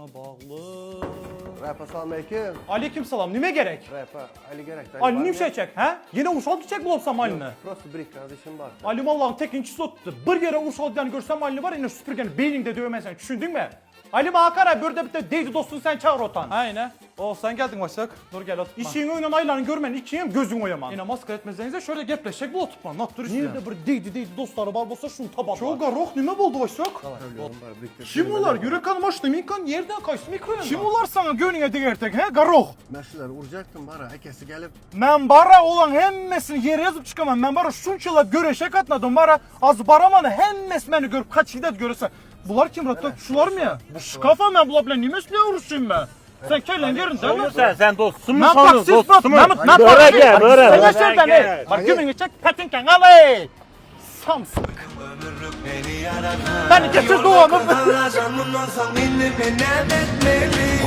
Bana bağlı. Rapa selamünaleyküm. Aleyküm selam. Nime gerek? Rapa Ali gerek. Ali nim şey çek, ha? Yine Uşal çiçek bulsam Ali'ni. Prosto bir kardeşim var. Ali Allah'ın tekinçisi ottu. Bir yere Uşal'dan görsem Ali var yine süpürgeni beyninde dövmesen. Düşündün mü? Ali Makara böyle bir de deydi dostun sen çağır otan. Aynen. O sen geldin Başak. Dur gel oturma. İşin oynan aylarını görmen ikiyem gözün oyaman. Yine maske etmezsenize şöyle gepleşecek bu oturtma. Nattır işte. Nerede bir deydi dostları var bolsa şunu tabanlar. Çok garok nime buldu Başak? Kim olar? Yürek hanım açtı minkan yerden kaçtı mikroyana. Kim olar sana gönüne digertek he garok? Meşrular vuracaktım bana. Herkesi gelip. Ben bara olan hemmesini yere yazıp çıkamam. Ben bara şunçalap göreşek atladım bara. Az baramanı hemmes beni görüp kaç şiddet görürse. Bunlar kim rahat? Şular mı ya? Bu şkafa ben bula bile nimesle uğraşayım ben. Sen kellen yerin değil mi? Sen dostum mu Ben sonu? taksist bak. Dostum mu? Ben Böyle gel, böyle. Sen yaşırdan ey. Bak gümünü çek patinken alay. Samsık. Beni getir doğamı. Canımdan sen beni etmeli.